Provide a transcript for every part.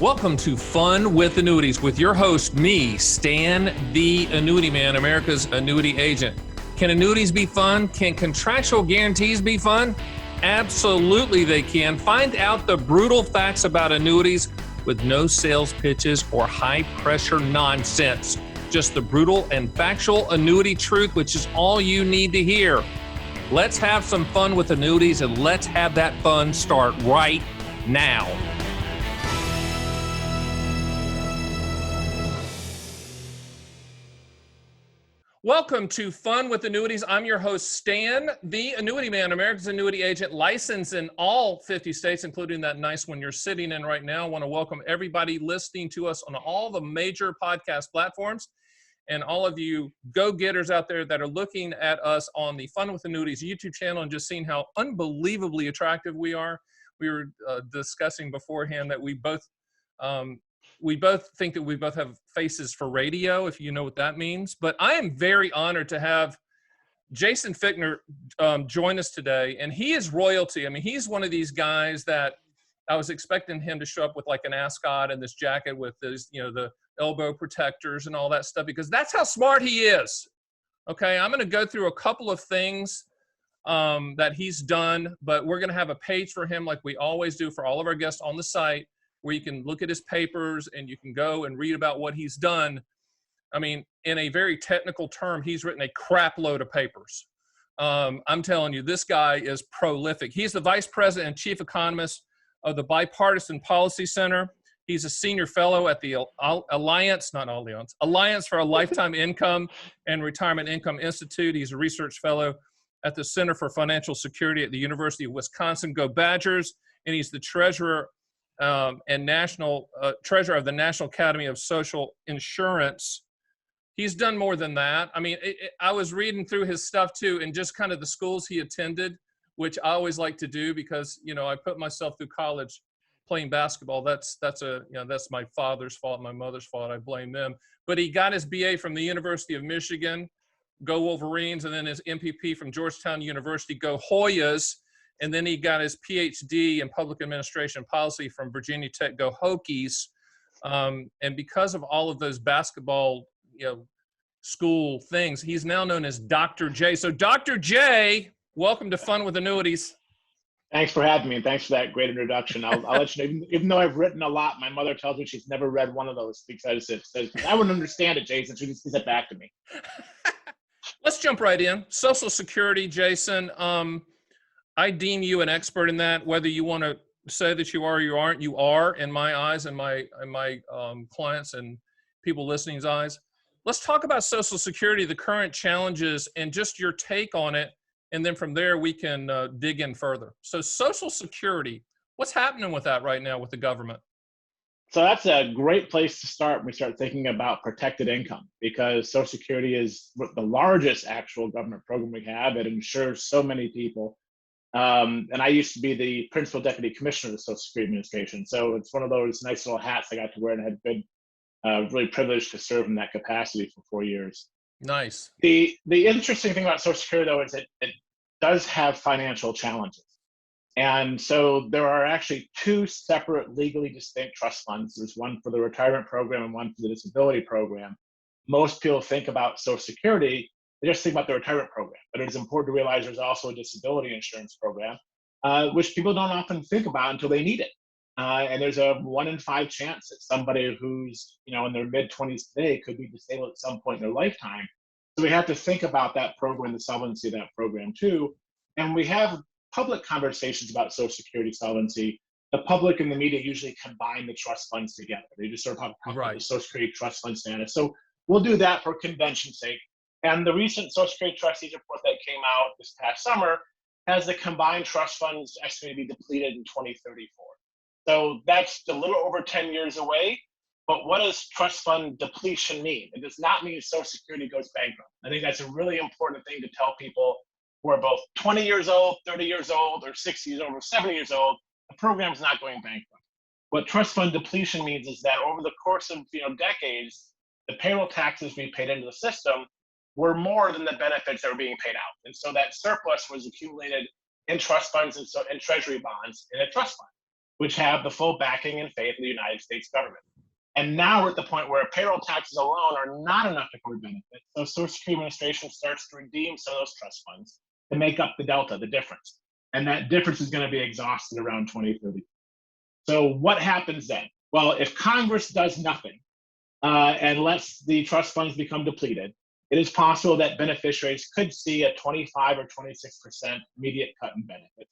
Welcome to Fun with Annuities with your host, me, Stan the Annuity Man, America's annuity agent. Can annuities be fun? Can contractual guarantees be fun? Absolutely they can. Find out the brutal facts about annuities with no sales pitches or high-pressure nonsense. Just the brutal and factual annuity truth, which is all you need to hear. Let's have some fun with annuities, and let's have that fun start right now. Welcome to Fun with Annuities. I'm your host, Stan, the Annuity Man, America's annuity agent, licensed in all 50 states, including that nice one you're sitting in right now. I want to welcome everybody listening to us on all the major podcast platforms and all of you go-getters out there that are looking at us on the Fun with Annuities YouTube channel and just seeing how unbelievably attractive we are. We were discussing beforehand that we both think that we both have faces for radio, if you know what that means. But I am very honored to have Jason Fichtner join us today, and he is royalty. I mean, he's one of these guys that I was expecting him to show up with like an ascot and this jacket with this, the elbow protectors and all that stuff, because that's how smart he is. Okay, I'm going to go through a couple of things that he's done, but we're going to have a page for him like we always do for all of our guests on the site, where you can look at his papers and you can go and read about what he's done. I mean, in a very technical term, he's written a crap load of papers. I'm telling you, this guy is prolific. He's the vice president and chief economist of the Bipartisan Policy Center. He's a senior fellow at the Alliance for a Lifetime Income and Retirement Income Institute. He's a research fellow at the Center for Financial Security at the University of Wisconsin. Go Badgers! And he's the treasurer and national treasurer of the National Academy of Social Insurance. He's done more than that. I mean, I was reading through his stuff too, and just kind of the schools he attended, which I always like to do because, I put myself through college playing basketball. That's my father's fault, my mother's fault. I blame them. But he got his BA from the University of Michigan, go Wolverines, and then his MPP from Georgetown University, go Hoyas. And then he got his PhD in public administration policy from Virginia Tech, go Hokies. And because of all of those basketball, school things, he's now known as Dr. J. So Dr. J, welcome to Fun with Annuities. Thanks for having me, and thanks for that great introduction. I'll let you know, even though I've written a lot, my mother tells me she's never read one of those because it says, I wouldn't understand it, Jason. She just said back to me. Let's jump right in. Social Security, Jason. I deem you an expert in that, whether you want to say that you are or you aren't. You are, in my eyes and my clients and people listening's eyes. Let's talk about Social Security, the current challenges, and just your take on it. And then from there, we can dig in further. So Social Security, what's happening with that right now with the government? So that's a great place to start when we start thinking about protected income, because Social Security is the largest actual government program we have. It insures so many people. And I used to be the principal deputy commissioner of the Social Security Administration. So it's one of those nice little hats I got to wear, and had been really privileged to serve in that capacity for 4 years. Nice. The interesting thing about Social Security, though, is it does have financial challenges. And so there are actually two separate legally distinct trust funds. There's one for the retirement program and one for the disability program. Most people think about Social Security, they just think about the retirement program, but it is important to realize there's also a disability insurance program, which people don't often think about until they need it. And there's a 1 in 5 chance that somebody who's in their mid-20s today could be disabled at some point in their lifetime. So we have to think about that program, the solvency of that program too. And we have public conversations about Social Security solvency. The public and the media usually combine the trust funds together. They just sort of talk about the Social Security trust fund status. So we'll do that for convention's sake. And the recent Social Security Trustees report that came out this past summer has the combined trust funds estimated to be depleted in 2034. So that's a little over 10 years away. But what does trust fund depletion mean? It does not mean Social Security goes bankrupt. I think that's a really important thing to tell people who are both 20 years old, 30 years old, or 60 years old, or 70 years old. The program's not going bankrupt. What trust fund depletion means is that over the course of decades, the payroll taxes we paid into the system were more than the benefits that were being paid out. And so that surplus was accumulated in trust funds and treasury bonds in a trust fund. which have the full backing and faith of the United States government. And now we're at the point where payroll taxes alone are not enough to cover benefits. So Social Security Administration starts to redeem some of those trust funds to make up the delta, the difference. And that difference is going to be exhausted around 2030. So what happens then? Well, if Congress does nothing and lets the trust funds become depleted, it is possible that beneficiaries could see a 25 or 26% immediate cut in benefits.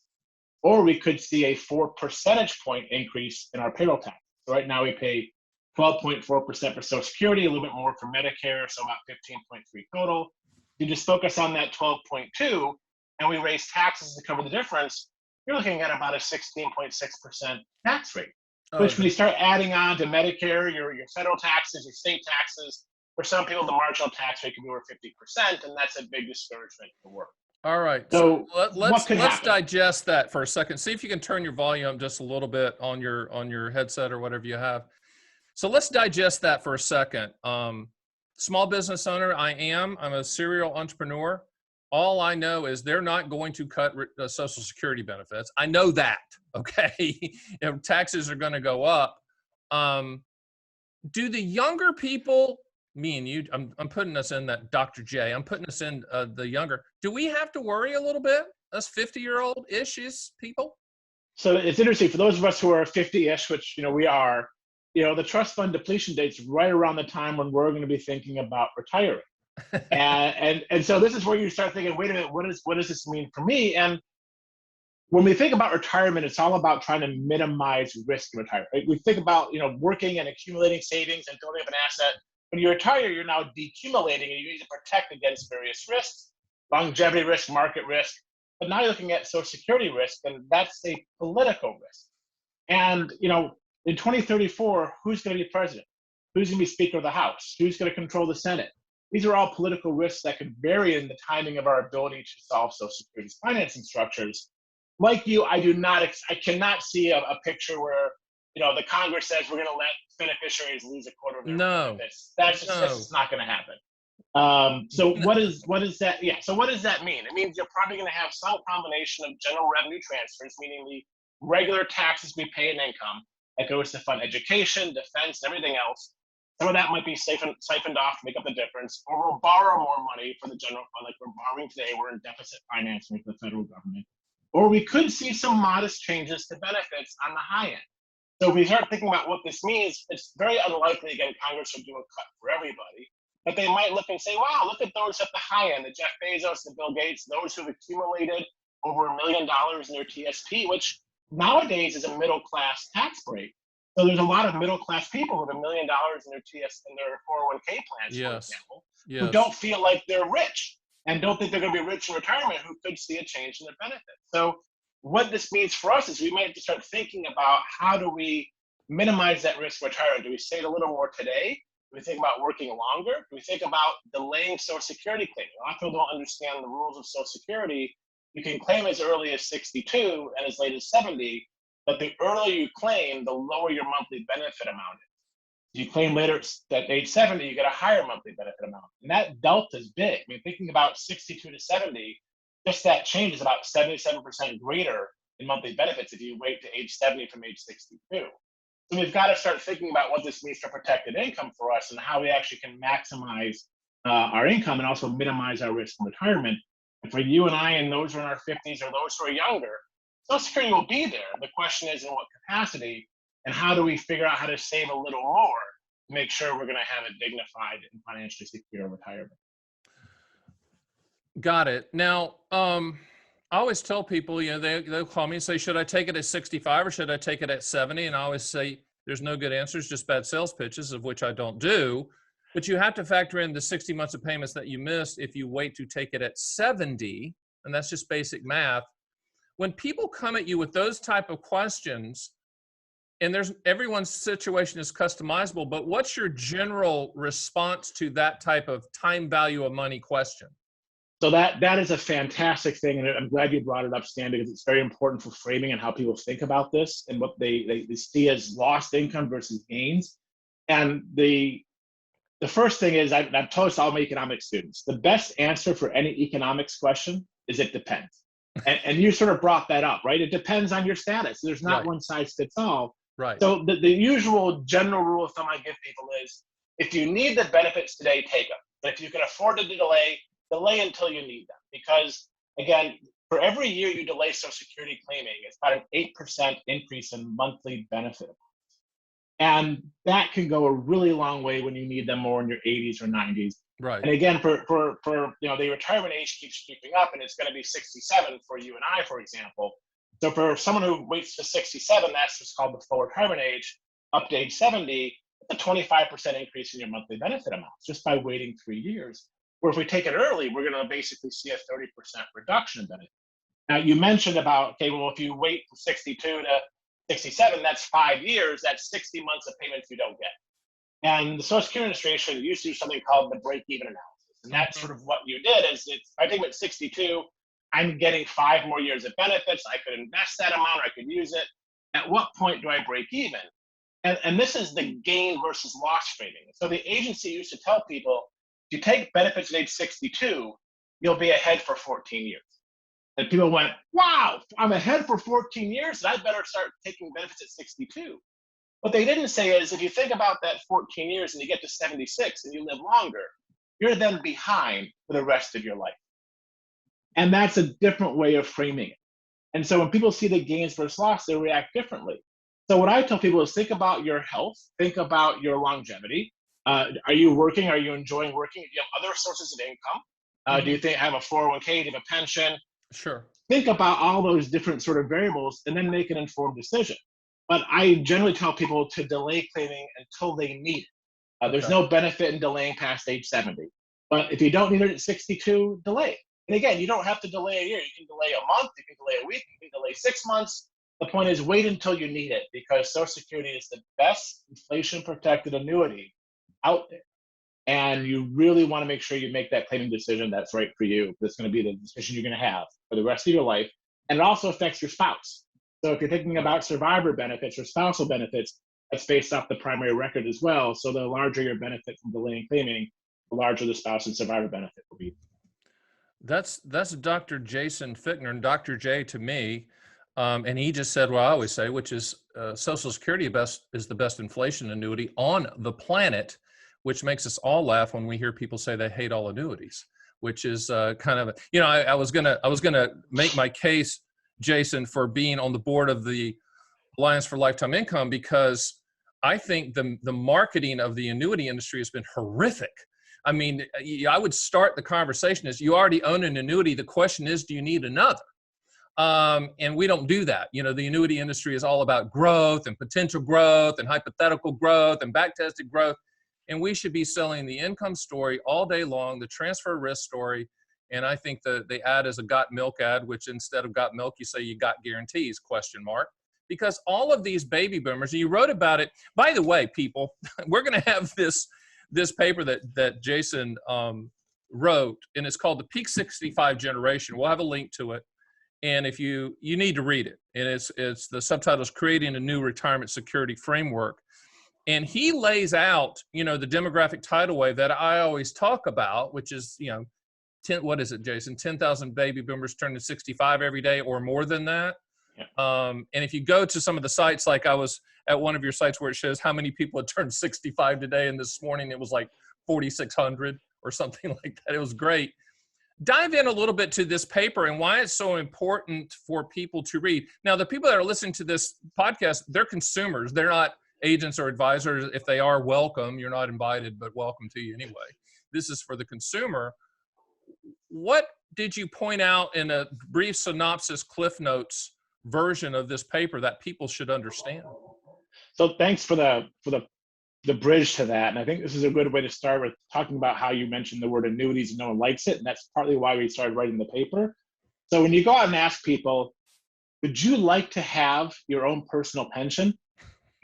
Or we could see a 4 percentage point increase in our payroll tax. So right now we pay 12.4% for Social Security, a little bit more for Medicare, so about 15.3 total. If you just focus on that 12.2 and we raise taxes to cover the difference, you're looking at about a 16.6% tax rate, which when you start adding on to Medicare, your federal taxes, your state taxes, for some people, the marginal tax rate can be over 50%, and that's a big discouragement to work. All right. So let's digest that for a second. See if you can turn your volume up just a little bit on your headset or whatever you have. So let's digest that for a second. Small business owner, I'm a serial entrepreneur. All I know is they're not going to cut Social Security benefits. I know that, okay? Taxes are going to go up. Do the younger people, me and you, I'm putting us in that Dr. J, I'm putting us in the younger, do we have to worry a little bit, us 50-year-old-ish people? So it's interesting, for those of us who are 50-ish, which we are, the trust fund depletion date's right around the time when we're going to be thinking about retiring. and so this is where you start thinking, wait a minute, what does this mean for me? And when we think about retirement, it's all about trying to minimize risk in retirement. Right? We think about working and accumulating savings and building up an asset. When you retire, you're now decumulating, and you need to protect against various risks, longevity risk, market risk. But now you're looking at Social Security risk, and that's a political risk. And in 2034, who's going to be president? Who's going to be Speaker of the House? Who's going to control the Senate? These are all political risks that could vary in the timing of our ability to solve Social Security's financing structures. Like you, I cannot see a picture where the Congress says we're going to let beneficiaries lose a quarter of their benefits. That's just not going to happen. So what is that? Yeah. So what does that mean? It means you're probably going to have some combination of general revenue transfers, meaning the regular taxes we pay in income that goes to fund education, defense, and everything else. Some of that might be siphoned off to make up the difference, or we'll borrow more money for the general fund, like we're borrowing today. We're in deficit financing with the federal government. Or we could see some modest changes to benefits on the high end. So if we start thinking about what this means, it's very unlikely, again, Congress will do a cut for everybody. But they might look and say, wow, look at those at the high end, the Jeff Bezos, the Bill Gates, those who've accumulated over $1 million in their TSP, which nowadays is a middle-class tax break. So there's a lot of middle-class people with $1 million in their 401k plans, for example, who don't feel like they're rich and don't think they're going to be rich in retirement, who could see a change in their benefits. So what this means for us is we might have to start thinking about how do we minimize that risk of retirement? Do we save a little more today? Do we think about working longer? Do we think about delaying Social Security claiming? A lot of people don't understand the rules of Social Security. You can claim as early as 62 and as late as 70, but the earlier you claim, the lower your monthly benefit amount is. If you claim later at age 70, you get a higher monthly benefit amount. And that delta is big. I mean, thinking about 62 to 70, just that change is about 77% greater in monthly benefits if you wait to age 70 from age 62. So we've got to start thinking about what this means for protected income for us and how we actually can maximize our income and also minimize our risk in retirement. And for you and I and those who are in our 50s or those who are younger, Social Security will be there. The question is in what capacity, and how do we figure out how to save a little more to make sure we're going to have a dignified and financially secure retirement. Got it. Now, I always tell people, they'll call me and say, should I take it at 65 or should I take it at 70? And I always say, there's no good answers, just bad sales pitches, of which I don't do. But you have to factor in the 60 months of payments that you missed if you wait to take it at 70, and that's just basic math. When people come at you with those type of questions, and everyone's situation is customizable, but what's your general response to that type of time value of money question? So that is a fantastic thing, and I'm glad you brought it up, Stan, because it's very important for framing and how people think about this and what they see as lost income versus gains. And the first thing is, I've told all my economics students, the best answer for any economics question is it depends. And you sort of brought that up, right? It depends on your status. There's not Right. one size fits all. Right. So the usual general rule of thumb I give people is, if you need the benefits today, take them. But if you can afford to delay, delay until you need them. Because again, for every year you delay Social Security claiming, it's about an 8% increase in monthly benefit. And that can go a really long way when you need them more in your 80s or 90s. Right. And again, for the retirement age keeps creeping up, and it's going to be 67 for you and I, for example. So for someone who waits to 67, that's what's called the full retirement age, up to age 70, it's a 25% increase in your monthly benefit amounts just by waiting 3 years. Where if we take it early, we're going to basically see a 30% reduction in benefit. Now, you mentioned about, okay, well, if you wait from 62 to 67, that's 5 years, that's 60 months of payments you don't get. And the Social Security Administration used to do something called the break-even analysis. And that's sort of what you did is, I think at 62, I'm getting 5 more years of benefits. I could invest that amount, or I could use it. At what point do I break even? And this is the gain versus loss framing. So the agency used to tell people, if you take benefits at age 62, you'll be ahead for 14 years. And people went, wow, I'm ahead for 14 years, and I better start taking benefits at 62. What they didn't say is, if you think about that 14 years and you get to 76 and you live longer, you're then behind for the rest of your life. And that's a different way of framing it. And so when people see the gains versus loss, they react differently. So what I tell people is, think about your health, think about your longevity. Are you working? Are you enjoying working? Do you have other sources of income? Do you have a 401k? Do you have a pension? Sure. Think about all those different sort of variables and then make an informed decision. But I generally tell people to delay claiming until they need it. There's no benefit in delaying past age 70. But if you don't need it at 62, delay. And again, you don't have to delay a year. You can delay a month, you can delay a week, you can delay 6 months. The point is, wait until you need it, because Social Security is the best inflation-protected annuity out there. And you really want to make sure you make that claiming decision that's right for you. That's going to be the decision you're going to have for the rest of your life. And it also affects your spouse. So if you're thinking about survivor benefits or spousal benefits, that's based off the primary record as well. So the larger your benefit from delaying claiming, the larger the spouse and survivor benefit will be. That's Dr. Jason Fichtner, and Dr. J to me. And he just said what I always say, which is Social Security is the best inflation annuity on the planet, which makes us all laugh when we hear people say they hate all annuities, which is kind of, I was gonna make my case, Jason, for being on the board of the Alliance for Lifetime Income, because I think the marketing of the annuity industry has been horrific. I mean, I would start the conversation as, you already own an annuity. The question is, do you need another? And we don't do that. The annuity industry is all about growth and potential growth and hypothetical growth and back-tested growth. And we should be selling the income story all day long, the transfer risk story. And I think the ad is a got milk ad, which instead of got milk, you say you got guarantees, ? Because all of these baby boomers, and you wrote about it. By the way, people, we're going to have this paper that Jason wrote, and it's called The Peak 65 Generation. We'll have a link to it. And if you need to read it, and it's the subtitle is Creating a New Retirement Security Framework. And he lays out, the demographic tidal wave that I always talk about, which is, what is it, Jason? 10,000 baby boomers turning 65 every day or more than that. Yeah. And if you go to some of the sites, like I was at one of your sites where it shows how many people had turned 65 today, and this morning it was like 4,600 or something like that. It was great. Dive in a little bit to this paper and why it's so important for people to read. Now, the people that are listening to this podcast, they're consumers. They're not agents or advisors. If they are, welcome. You're not invited, but welcome to you anyway. This is for the consumer. What did you point out in a brief synopsis, Cliff Notes version of this paper that people should understand? So thanks for the bridge to that. And I think this is a good way to start with talking about how you mentioned the word annuities and no one likes it. And that's partly why we started writing the paper. So when you go out and ask people, would you like to have your own personal pension?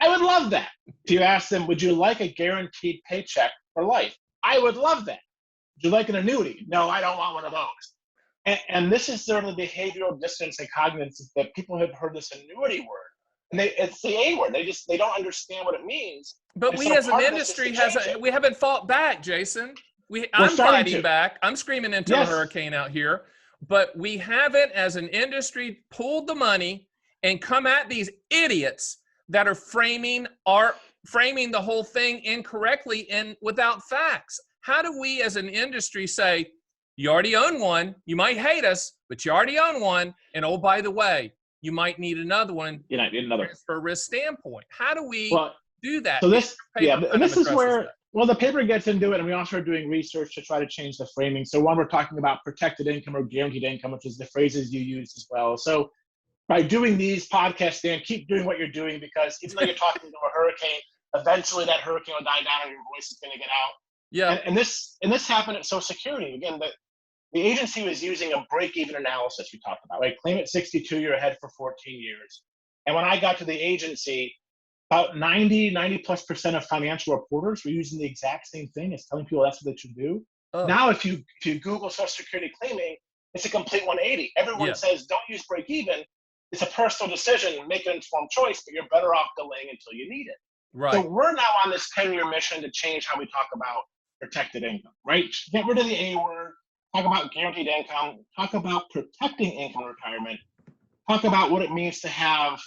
I would love that. If you ask them, would you like a guaranteed paycheck for life? I would love that. Would you like an annuity? No, I don't want one of those. And this is sort of the behavioral dissonance and cognition that people have heard this annuity word. And it's the A word. They don't understand what it means. But we as an industry we haven't fought back, Jason. I'm fighting back. I'm screaming into a hurricane out here. but we haven't, as an industry, pulled the money and come at these idiots that are framing the whole thing incorrectly and without facts. How do we as an industry say, you already own one, you might hate us, but you already own one, and oh, by the way, you might need another one for a risk standpoint. How do we do that? So this, and this is where, the paper gets into it, and we also are doing research to try to change the framing. So when we're talking about protected income or guaranteed income, which is the phrases you use as well. So by doing these podcasts, Dan, keep doing what you're doing, because even though you're talking to a hurricane, eventually that hurricane will die down and your voice is going to get out. Yeah. And this happened at Social Security. Again, the agency was using a break-even analysis we talked about, right? Claim at 62, you're ahead for 14 years. And when I got to the agency, about 90+% of financial reporters were using the exact same thing as telling people that's what they should do. Oh. Now, if you Google Social Security claiming, it's a complete 180. Everyone says, don't use break-even. It's a personal decision, make an informed choice, but you're better off delaying until you need it. Right. So we're now on this 10-year mission to change how we talk about protected income, right? Get rid of the A word, talk about guaranteed income, talk about protecting income retirement, talk about what it means to have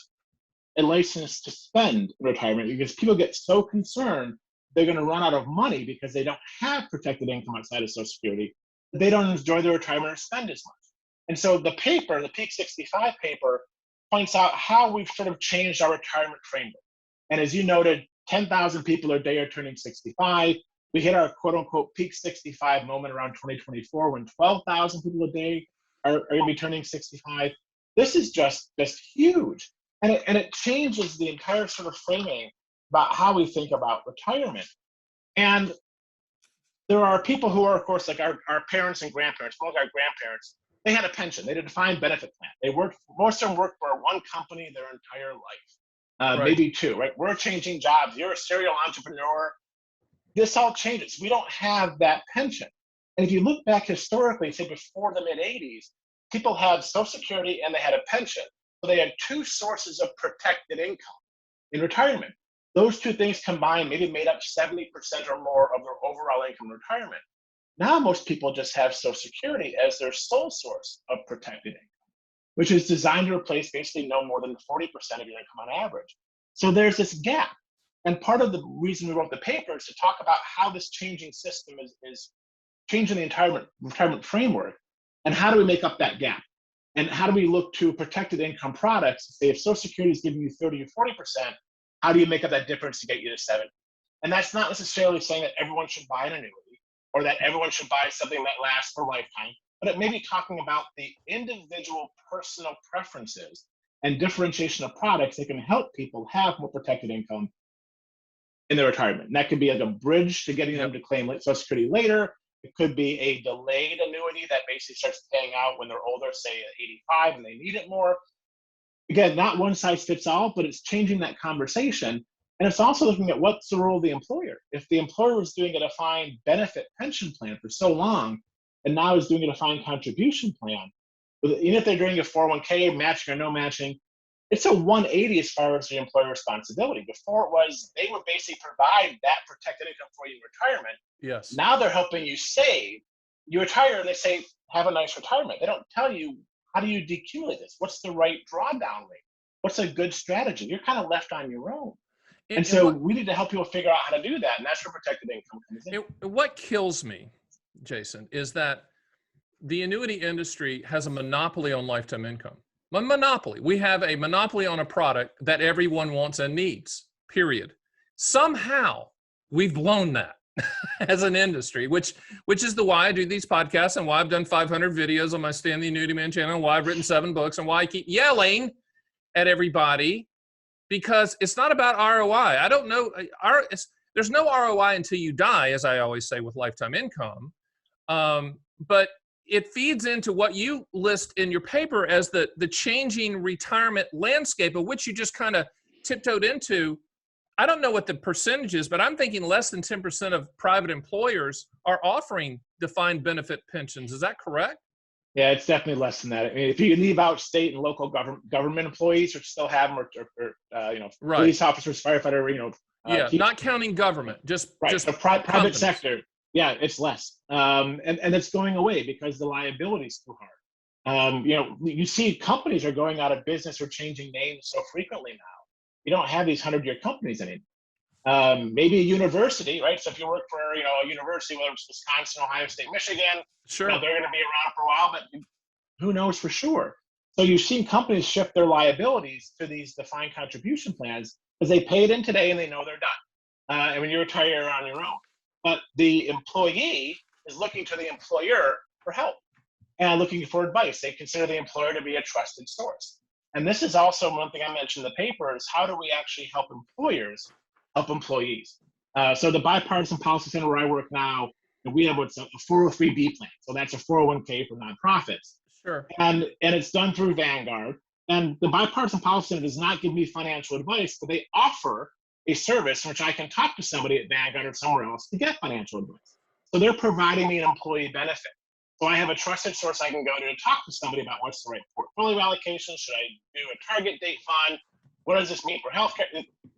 a license to spend in retirement, because people get so concerned they're going to run out of money because they don't have protected income outside of Social Security. They don't enjoy their retirement or spend as much. And so the paper, the Peak 65 paper, points out how we've sort of changed our retirement framework. And as you noted, 10,000 people a day are turning 65. We hit our quote unquote peak 65 moment around 2024 when 12,000 people a day are going to be turning 65. This is just huge. And it changes the entire sort of framing about how we think about retirement. And there are people who are, of course, like our parents and grandparents, most of our grandparents, they had a pension. They had a defined benefit plan. Most of them worked for one company their entire life, maybe two, right? We're changing jobs. You're a serial entrepreneur. This all changes. We don't have that pension. And if you look back historically, say before the mid-'80s, people had Social Security and they had a pension. So they had two sources of protected income in retirement. Those two things combined maybe made up 70% or more of their overall income in retirement. Now most people just have Social Security as their sole source of protected income, which is designed to replace basically no more than 40% of your income on average. So there's this gap. And part of the reason we wrote the paper is to talk about how this changing system is changing the retirement framework, and how do we make up that gap? And how do we look to protected income products? Say if Social Security is giving you 30 or 40%, how do you make up that difference to get you to 70? And that's not necessarily saying that everyone should buy an annuity or that everyone should buy something that lasts for a lifetime, but it may be talking about the individual personal preferences and differentiation of products that can help people have more protected income in their retirement. And that could be like a bridge to getting them to claim Social Security later. It could be a delayed annuity that basically starts paying out when they're older, say at 85, and they need it more. Again, not one size fits all, but it's changing that conversation. And it's also looking at what's the role of the employer. If the employer was doing a defined benefit pension plan for so long, and now is doing a defined contribution plan, even if they're doing a 401k, matching or no matching, it's a 180 as far as the employer responsibility. Before it was, they would basically provide that protected income for you in retirement. Yes. Now they're helping you save. You retire and they say, have a nice retirement. They don't tell you, how do you decumulate this? What's the right drawdown rate? What's a good strategy? You're kind of left on your own. And so we need to help people figure out how to do that. And that's where protected income comes in. What kills me, Jason, is that the annuity industry has a monopoly on lifetime income. A monopoly. We have a monopoly on a product that everyone wants and needs, period. Somehow we've blown that as an industry, which is why I do these podcasts and why I've done 500 videos on my Stan the Annuity Man channel, and why I've written 7 books, and why I keep yelling at everybody, because it's not about ROI. I don't know. There's no ROI until you die, as I always say with lifetime income. But it feeds into what you list in your paper as the changing retirement landscape, of which you just kind of tiptoed into. I don't know what the percentage is, but I'm thinking less than 10% of private employers are offering defined benefit pensions. Is that correct? Yeah, it's definitely less than that. I mean, if you leave out state and local government employees, or still have them, or police officers, firefighter, not counting government, just the private sector. Yeah, it's less, and it's going away because the liability is too hard. You see companies are going out of business or changing names so frequently now. You don't have these 100-year companies anymore. Maybe a university, right? So if you work for, a university, whether it's Wisconsin, Ohio State, Michigan, Sure. they're going to be around for a while, but who knows for sure? So you've seen companies shift their liabilities to these defined contribution plans because they paid in today and they know they're done. And when you retire, you're on your own. But the employee is looking to the employer for help and looking for advice. They consider the employer to be a trusted source. And this is also one thing I mentioned in the paper is how do we actually help employers help employees? So the Bipartisan Policy Center where I work now, we have what's a 403B plan. So that's a 401k for nonprofits. Sure. And it's done through Vanguard. And the Bipartisan Policy Center does not give me financial advice, but they offer a service in which I can talk to somebody at Vanguard or somewhere else to get financial advice. So they're providing me an employee benefit. So I have a trusted source I can go to talk to somebody about what's the right portfolio allocation. Should I do a target date fund? What does this mean for healthcare?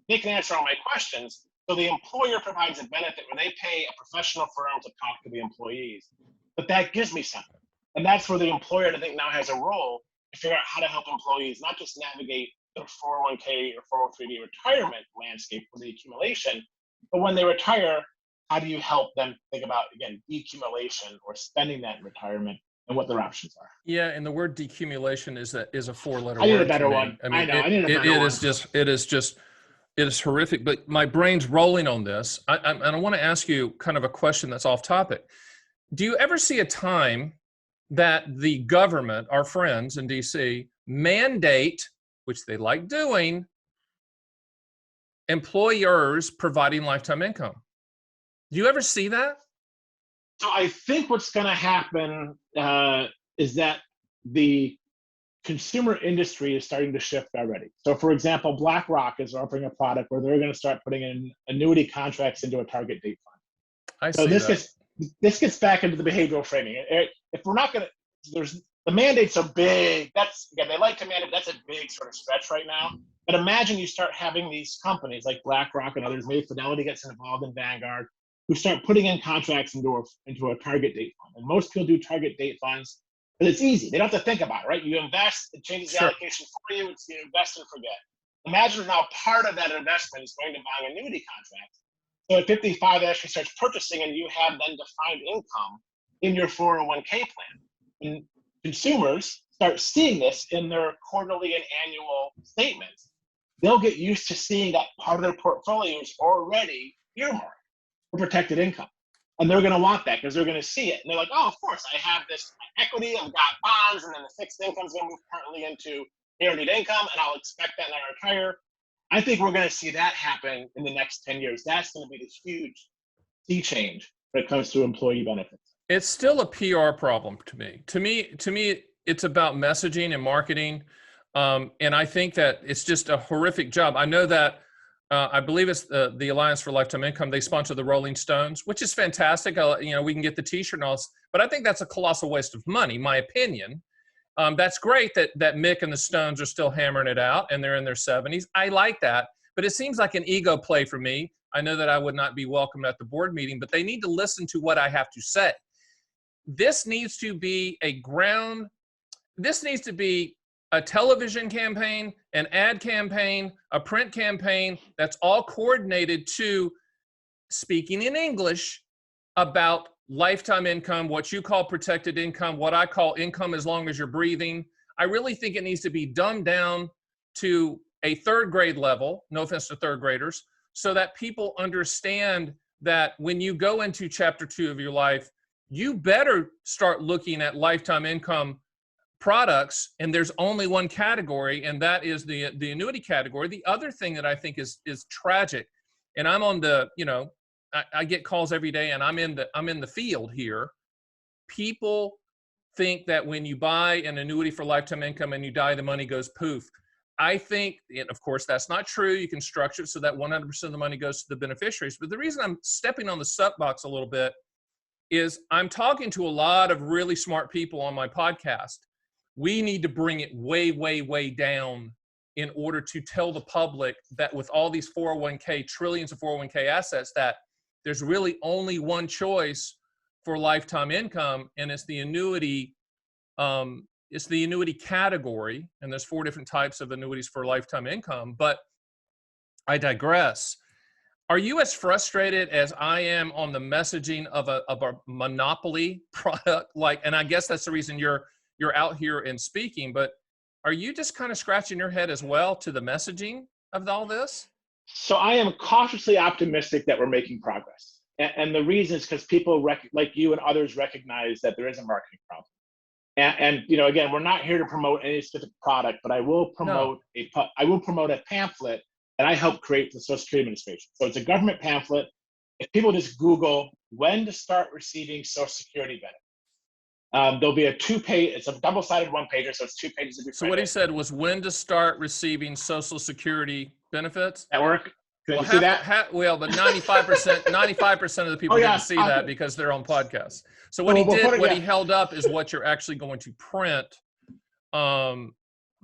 They can answer all my questions. So the employer provides a benefit where they pay a professional firm to talk to the employees. But that gives me something. And that's where the employer, I think, now has a role to figure out how to help employees not just navigate their 401k or 403b retirement landscape for the accumulation, but when they retire, how do you help them think about, again, decumulation or spending that in retirement and what their options are? Yeah, and the word decumulation is a four-letter word. I need a better one. I mean, I need a better one. It is horrific. But my brain's rolling on this. And I want to ask you kind of a question that's off topic. Do you ever see a time that the government, our friends in DC, mandate, which they like doing, employers providing lifetime income? Do you ever see that? So I think what's going to happen is that the consumer industry is starting to shift already. So for example, BlackRock is offering a product where they're going to start putting in annuity contracts into a target date fund. So this gets back into the behavioral framing. If we're not going to, the mandates are big. They like to mandate. That's a big sort of stretch right now. But imagine you start having these companies like BlackRock and others, maybe Fidelity gets involved in Vanguard, who start putting in contracts into a target date fund. And most people do target date funds, but it's easy. They don't have to think about it, right? You invest, it changes the allocation for you. It's you invest and forget. Imagine now part of that investment is going to buying annuity contracts. So at 55, it actually starts purchasing, and you have then defined income in your 401k plan. And consumers start seeing this in their quarterly and annual statements. They'll get used to seeing that part of their portfolio is already earmarked for protected income. And they're going to want that because they're going to see it. And they're like, oh, of course, I have this equity, I've got bonds, and then the fixed income is going to move partly into guaranteed income, and I'll expect that when I retire. I think we're going to see that happen in the next 10 years. That's going to be the huge sea change when it comes to employee benefits. It's still a PR problem to me. To me, it's about messaging and marketing. And I think that it's just a horrific job. I know that I believe it's the Alliance for Lifetime Income. They sponsor the Rolling Stones, which is fantastic. We can get the T-shirt and all this, but I think that's a colossal waste of money, my opinion. That's great that Mick and the Stones are still hammering it out and they're in their 70s. I like that, but it seems like an ego play for me. I know that I would not be welcome at the board meeting, but they need to listen to what I have to say. This needs to be a television campaign, an ad campaign, a print campaign that's all coordinated to speaking in English about lifetime income, what you call protected income, what I call income as long as you're breathing. I really think it needs to be dumbed down to a third grade level, no offense to third graders, so that people understand that when you go into chapter 2 of your life, you better start looking at lifetime income products, and there's only one category, and that is the annuity category. The other thing that I think is tragic, and I'm on the, I get calls every day, and I'm in the field here. People think that when you buy an annuity for lifetime income and you die, the money goes poof. I think, and of course, that's not true. You can structure it so that 100% of the money goes to the beneficiaries. But the reason I'm stepping on the soapbox a little bit is I'm talking to a lot of really smart people on my podcast. We need to bring it way, way, way down in order to tell the public that with all these 401k, trillions of 401k assets, that there's really only one choice for lifetime income, and it's the annuity it's the annuity category, and there's 4 different types of annuities for lifetime income. But I digress. Are you as frustrated as I am on the messaging of a monopoly product? Like, and I guess that's the reason you're out here and speaking, but are you just kind of scratching your head as well to the messaging of all this? So I am cautiously optimistic that we're making progress. And the reason is because people like you and others recognize that there is a marketing problem. And again, we're not here to promote any specific product, but I will promote a pamphlet that I helped create for the Social Security Administration. So it's a government pamphlet. If people just Google when to start receiving Social Security benefits, there'll be a 2-page, it's a double-sided 1-pager, so it's 2 pages of your So what he said was when to start receiving Social Security benefits. That work? Can Well, you see that? but 95% of the people didn't see that because they're on podcasts. So what he held up is what you're actually going to print. But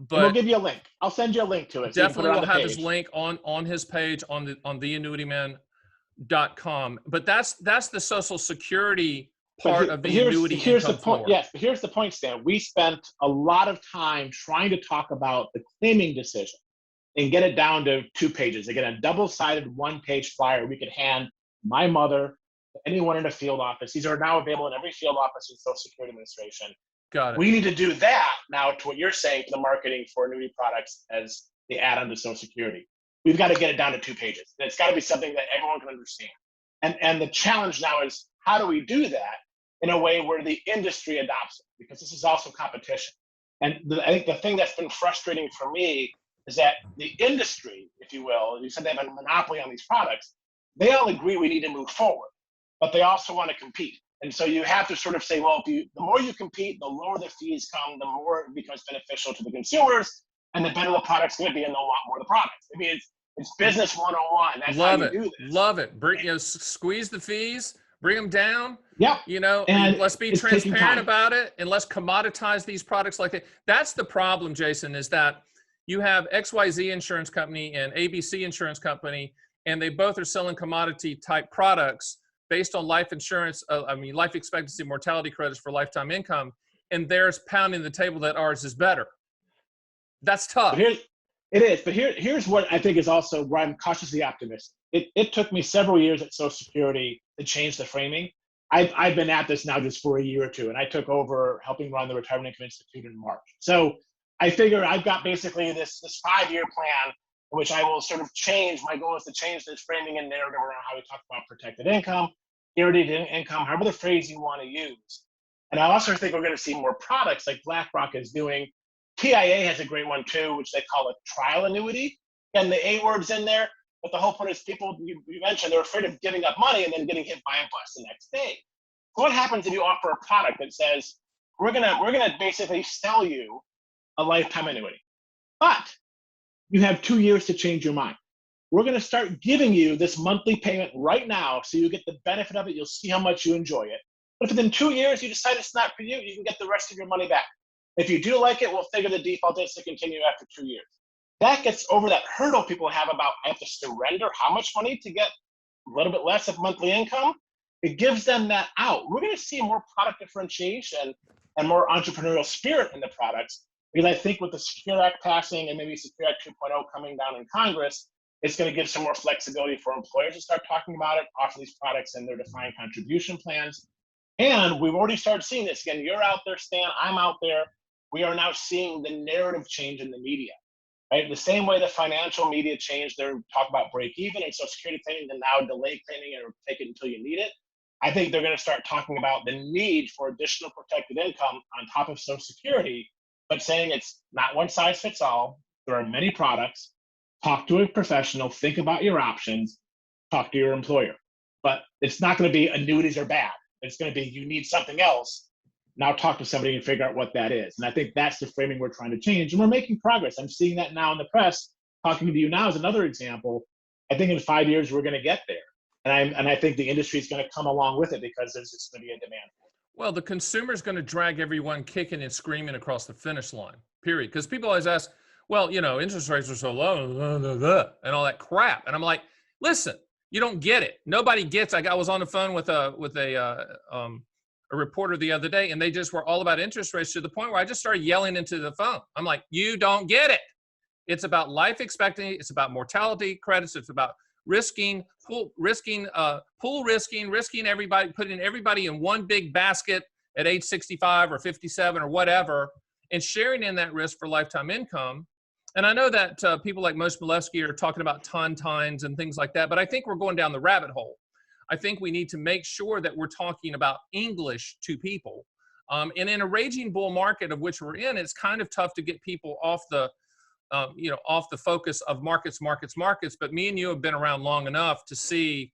we'll give you a link. I'll send you a link to it. Definitely will have his link on his page on theannuityman.com. But that's the Social Security part of the annuity income floor. Yes, but here's the point, Stan. We spent a lot of time trying to talk about the claiming decision and get it down to 2 pages. Again, a double-sided 1-page flyer we could hand my mother, anyone in a field office. These are now available in every field office in the Social Security Administration. Got it. We need to do that now to what you're saying for the marketing for annuity products as the add-on to Social Security. We've got to get it down to 2 pages. And it's got to be something that everyone can understand. And the challenge now is how do we do that in a way where the industry adopts it? Because this is also competition. And I think the thing that's been frustrating for me is that the industry, if you will, you said they have a monopoly on these products, they all agree we need to move forward, but they also want to compete. And so you have to sort of say, well, the more you compete, the lower the fees come, the more it becomes beneficial to the consumers, and the better the product's going to be, and they'll want more of the products. I mean, it's business 101. That's how you do this. Love it. Squeeze the fees, bring them down. Yeah. And let's be transparent about it, and let's commoditize these products like that. That's the problem, Jason, is that you have XYZ insurance company and ABC insurance company, and they both are selling commodity type products based on life insurance, life expectancy, mortality credits for lifetime income, and theirs pounding the table that ours is better. That's tough. Here's what I think is also where I'm cautiously optimistic. It took me several years at Social Security to change the framing. I've been at this now just for a year or two, and I took over helping run the Retirement Income Institute in March. So I figure I've got basically this 5-year plan, which I will sort of change. My goal is to change this framing and narrative around how we talk about protected income, guaranteed income, however the phrase you want to use. And I also think we're going to see more products like BlackRock is doing. TIA has a great one too, which they call a trial annuity. And the A word's in there, but the whole point is people, you mentioned, they're afraid of giving up money and then getting hit by a bus the next day. So what happens if you offer a product that says, we're gonna basically sell you a lifetime annuity, but you have 2 years to change your mind. We're going to start giving you this monthly payment right now so you get the benefit of it. You'll see how much you enjoy it. But if within 2 years you decide it's not for you, you can get the rest of your money back. If you do like it, we'll figure the default is to continue after 2 years. That gets over that hurdle people have about I have to surrender how much money to get a little bit less of monthly income. It gives them that out. We're going to see more product differentiation and more entrepreneurial spirit in the products. Because I think with the Secure Act passing and maybe Secure Act 2.0 coming down in Congress, it's going to give some more flexibility for employers to start talking about it, offer these products in their defined contribution plans. And we've already started seeing this. Again, you're out there, Stan, I'm out there. We are now seeing the narrative change in the media, right? The same way the financial media changed their talk about break even and Social Security claiming to now delay claiming or take it until you need it. I think they're going to start talking about the need for additional protected income on top of Social Security, but saying it's not one size fits all. There are many products. Talk to a professional, think about your options, talk to your employer. But it's not going to be annuities are bad. It's going to be you need something else. Now talk to somebody and figure out what that is. And I think that's the framing we're trying to change. And we're making progress. I'm seeing that now in the press. Talking to you now is another example. I think in 5 years, we're going to get there. And I think the industry is going to come along with it because there's just going to be a demand. Well, the consumer is going to drag everyone kicking and screaming across the finish line, period. Because people always ask, well, interest rates are so low, and all that crap. And I'm like, listen, you don't get it. Nobody gets. I was on the phone with a a reporter the other day, and they just were all about interest rates to the point where I just started yelling into the phone. I'm like, you don't get it. It's about life expectancy. It's about mortality credits. It's about risking, risking everybody, putting everybody in one big basket at age 65 or 57 or whatever, and sharing in that risk for lifetime income. And I know that people like Most Molesky are talking about tines and things like that, but I think we're going down the rabbit hole. I think we need to make sure that we're talking about English to people. And in a raging bull market of which we're in, it's kind of tough to get people off the off the focus of markets. But me and you have been around long enough to see,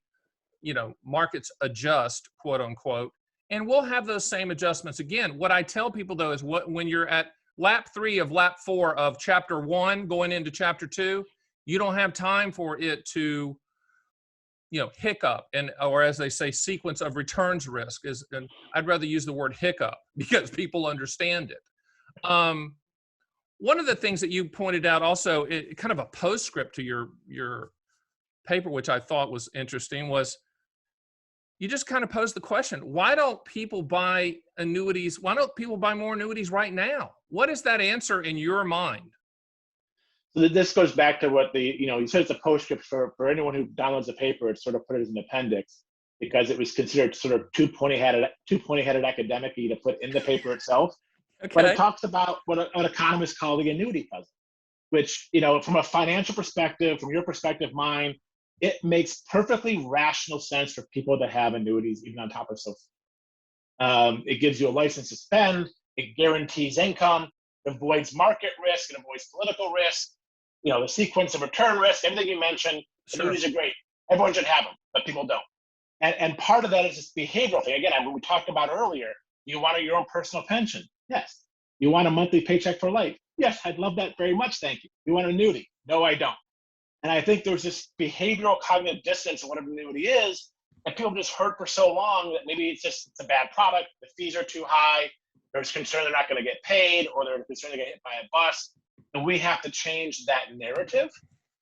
markets adjust, quote unquote, and we'll have those same adjustments again. What I tell people though is when you're at lap 3 of lap 4 of chapter 1 going into chapter 2, you don't have time for it to, hiccup, or as they say, sequence of returns risk is, and I'd rather use the word hiccup because people understand it. One of the things that you pointed out also, kind of a postscript to your paper, which I thought was interesting, was you just kind of posed the question, why don't people buy annuities? Why don't people buy more annuities right now? What is that answer in your mind? So this goes back to what you said it's a postscript for anyone who downloads the paper. It's sort of put it as an appendix because it was considered sort of too pointy-headed academic-y to put in the paper itself. Okay. But it talks about what economists call the annuity puzzle, which, from a financial perspective, from your perspective, mine, it makes perfectly rational sense for people to have annuities, even on top of social. It gives you a license to spend. It guarantees income. It avoids market risk. It avoids political risk. The sequence of return risk, everything you mentioned. Sure. Annuities are great. Everyone should have them, but people don't. And part of that is this behavioral thing. Again, what we talked about earlier, you want your own personal pension. Yes. You want a monthly paycheck for life? Yes, I'd love that very much, thank you. You want an annuity? No, I don't. And I think there's this behavioral cognitive dissonance of what an annuity is, and people have just heard for so long that maybe it's a bad product, the fees are too high, there's concern they're not going to get paid, or they're concerned they get hit by a bus. And we have to change that narrative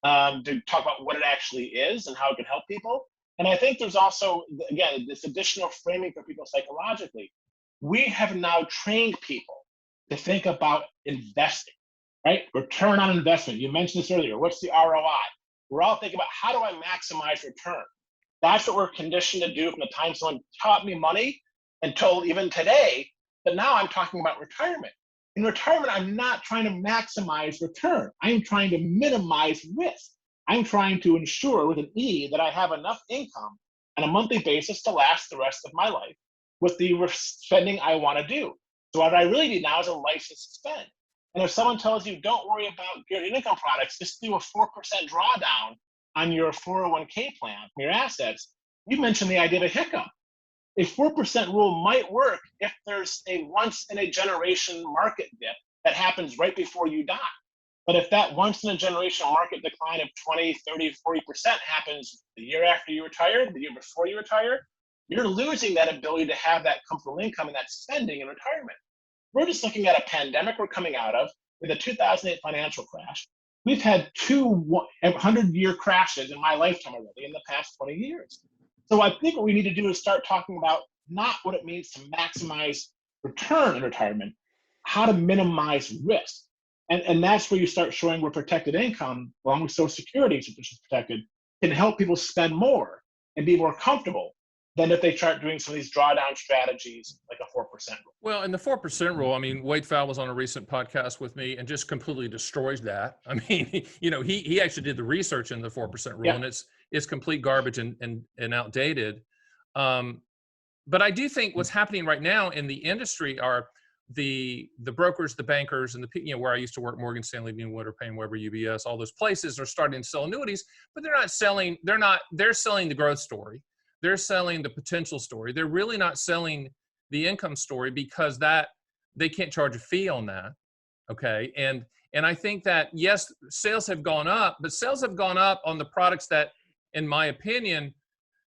to talk about what it actually is and how it can help people. And I think there's also, again, this additional framing for people psychologically. We have now trained people to think about investing, right? Return on investment. You mentioned this earlier. What's the ROI? We're all thinking about how do I maximize return? That's what we're conditioned to do from the time someone taught me money until even today. But now I'm talking about retirement. In retirement, I'm not trying to maximize return. I'm trying to minimize risk. I'm trying to ensure with an E that I have enough income on a monthly basis to last the rest of my life with the spending I want to do. So what I really need now is a license to spend. And if someone tells you, don't worry about guaranteed income products, just do a 4% drawdown on your 401k plan from your assets, you mentioned the idea of a hiccup. A 4% rule might work if there's a once-in-a-generation market dip that happens right before you die. But if that once-in-a-generation market decline of 20, 30, 40% happens the year after you retire, the year before you retire, you're losing that ability to have that comfortable income and that spending in retirement. We're just looking at a pandemic we're coming out of with a 2008 financial crash. We've had 2 100-year crashes in my lifetime already in the past 20 years. So I think what we need to do is start talking about not what it means to maximize return in retirement, how to minimize risk. And that's where you start showing where protected income, along with Social Security, which is protected, can help people spend more and be more comfortable than if they start doing some of these drawdown strategies like a 4% rule. Well, and the 4% rule, I mean, Wade Fowle was on a recent podcast with me and just completely destroys that. I mean, he actually did the research in the 4% rule, and it's complete garbage and outdated. But I do think what's happening right now in the industry are the brokers, the bankers, and the where I used to work, Morgan Stanley, Dean Wood, Payne Weber, UBS, all those places are starting to sell annuities, but they're selling the growth story. They're selling the potential story. They're really not selling the income story because they can't charge a fee on that. Okay. And I think that, yes, sales have gone up, but sales have gone up on the products that, in my opinion,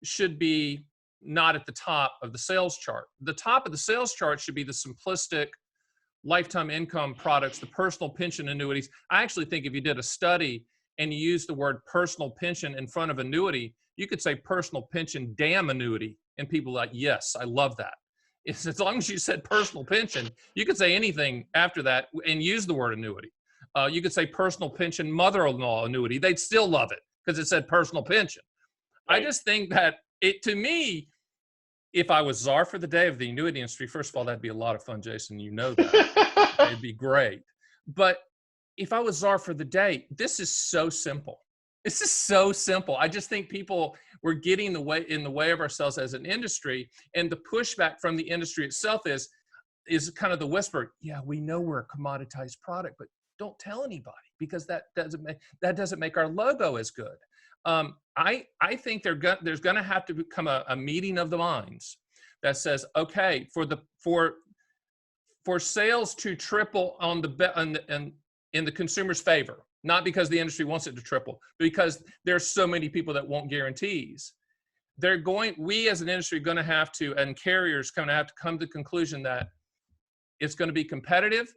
should be not at the top of the sales chart. The top of the sales chart should be the simplistic lifetime income products, the personal pension annuities. I actually think if you did a study and you used the word personal pension in front of annuity, you could say personal pension damn annuity, and people are like, yes, I love that. is as long as you said personal pension, you could say anything after that and use the word annuity. You could say personal pension mother-in-law annuity. They'd still love it because it said personal pension. Right. I just think that to me, if I was czar for the day of the annuity industry, first of all, that'd be a lot of fun, Jason. You know that. It'd be great. But if I was czar for the day, this is so simple. This is so simple. I just think people were getting in the way of ourselves as an industry, and the pushback from the industry itself is kind of the whisper. Yeah, we know we're a commoditized product, but don't tell anybody because that doesn't make our logo as good. I think there's going to have to become a meeting of the minds that says, okay, for sales to triple in the consumer's favor, not because the industry wants it to triple, but because there's so many people that want guarantees. We as an industry are going to have to, and carriers going to have to come to the conclusion that it's going to be competitive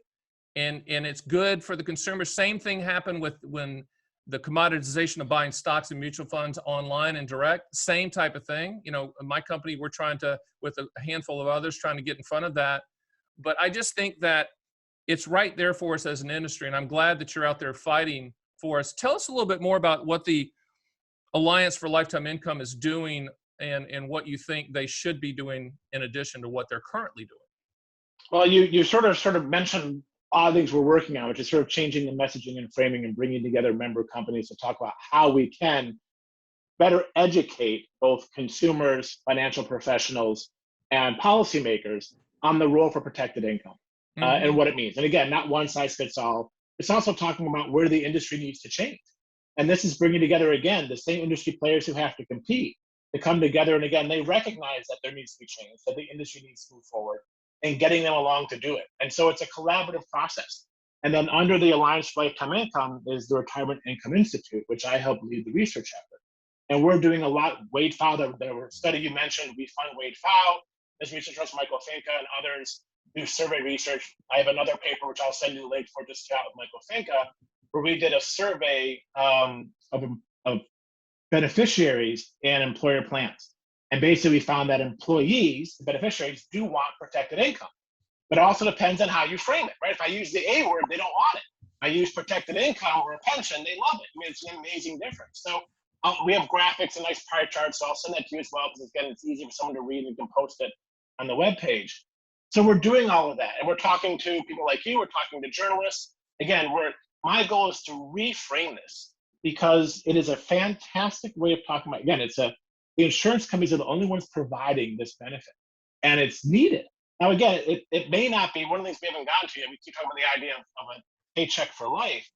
and it's good for the consumer. Same thing happened when the commoditization of buying stocks and mutual funds online and direct, same type of thing. My company, we're trying to, with a handful of others, trying to get in front of that. But I just think that it's right there for us as an industry, and I'm glad that you're out there fighting for us. Tell us a little bit more about what the Alliance for Lifetime Income is doing and what you think they should be doing in addition to what they're currently doing. Well, you sort of mentioned all the things we're working on, which is sort of changing the messaging and framing and bringing together member companies to talk about how we can better educate both consumers, financial professionals, and policymakers on the role for protected income and what it means. And again, not one size fits all. It's also talking about where the industry needs to change. And this is bringing together, again, the same industry players who have to compete to come together. And again, they recognize that there needs to be change, that the industry needs to move forward, and getting them along to do it. And so it's a collaborative process. And then under the Alliance for Lifetime Income is the Retirement Income Institute, which I help lead the research effort. And we're doing a lot. Wade Pfau, the study you mentioned, we fund Wade Pfau. There's researchers, Michael Finca and others do survey research. I have another paper, which I'll send you the link for, just chat with Michael Finca, where we did a survey of beneficiaries and employer plans. And basically we found that employees, the beneficiaries, do want protected income. But it also depends on how you frame it, right? If I use the A word, they don't want it. I use protected income or a pension, they love it. I mean, it's an amazing difference. So we have graphics and nice pie charts, so I'll send that to you as well, because again, it's easy for someone to read and you can post it on the webpage. So we're doing all of that. And we're talking to people like you, we're talking to journalists. Again, my goal is to reframe this, because it is a fantastic way of talking about, again, the insurance companies are the only ones providing this benefit, and it's needed. Now, again, it may not be one of the things we haven't gotten to yet. We keep talking about the idea of a paycheck for life,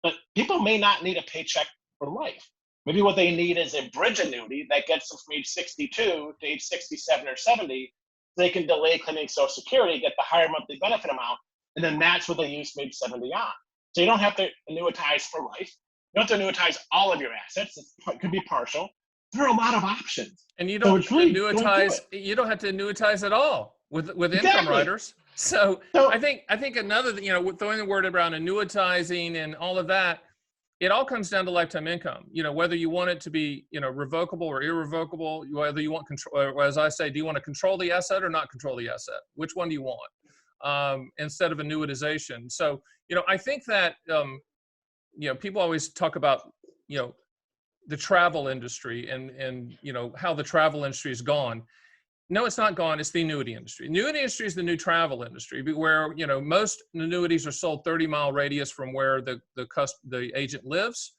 but people may not need a paycheck for life. Maybe what they need is a bridge annuity that gets them from age 62 to age 67 or 70. So they can delay claiming Social Security, get the higher monthly benefit amount, and then that's what they use from age 70 on. So you don't have to annuitize for life. You don't have to annuitize all of your assets. It could be partial. There are a lot of options. And you don't have to annuitize. You don't have to annuitize at all with income riders. So I think another, throwing the word around annuitizing and all of that, it all comes down to lifetime income. Whether you want it to be, revocable or irrevocable, whether you want control, or as I say, do you want to control the asset or not control the asset? Which one do you want? Instead of annuitization. So, I think that, people always talk about, the travel industry and how the travel industry is gone. No, it's not gone. It's the annuity industry. Annuity industry is the new travel industry, where most annuities are sold 30-mile radius from where the agent lives.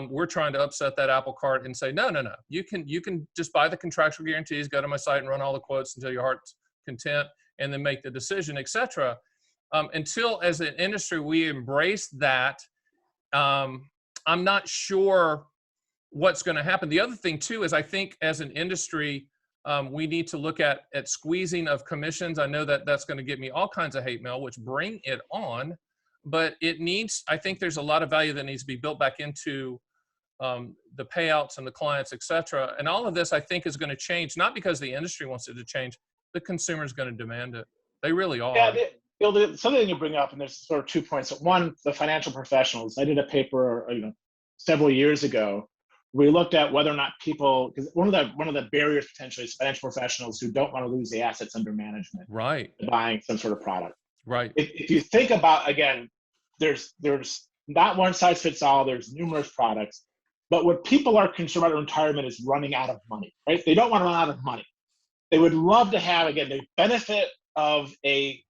We're trying to upset that apple cart and say, no. You can just buy the contractual guarantees, go to my site and run all the quotes until your heart's content, and then make the decision, etc. Until, as an industry, we embrace that, I'm not sure what's going to happen. The other thing too is, I think as an industry, we need to look at squeezing of commissions. I know that that's going to get me all kinds of hate mail, which bring it on, but I think there's a lot of value that needs to be built back into the payouts and the clients, et cetera. And all of this, I think, is going to change, not because the industry wants it to change, the consumer is going to demand it. They really are. Yeah, something you bring up, and there's sort of 2 points. One, the financial professionals. I did a paper, several years ago, we looked at whether or not people, because one of the barriers potentially is financial professionals who don't want to lose the assets under management Right. to buying some sort of product. Right. If you think about, again, there's not one size fits all. There's numerous products, but what people are concerned about in retirement is running out of money, right? They don't want to run out of money. They would love to have, again, the benefit of a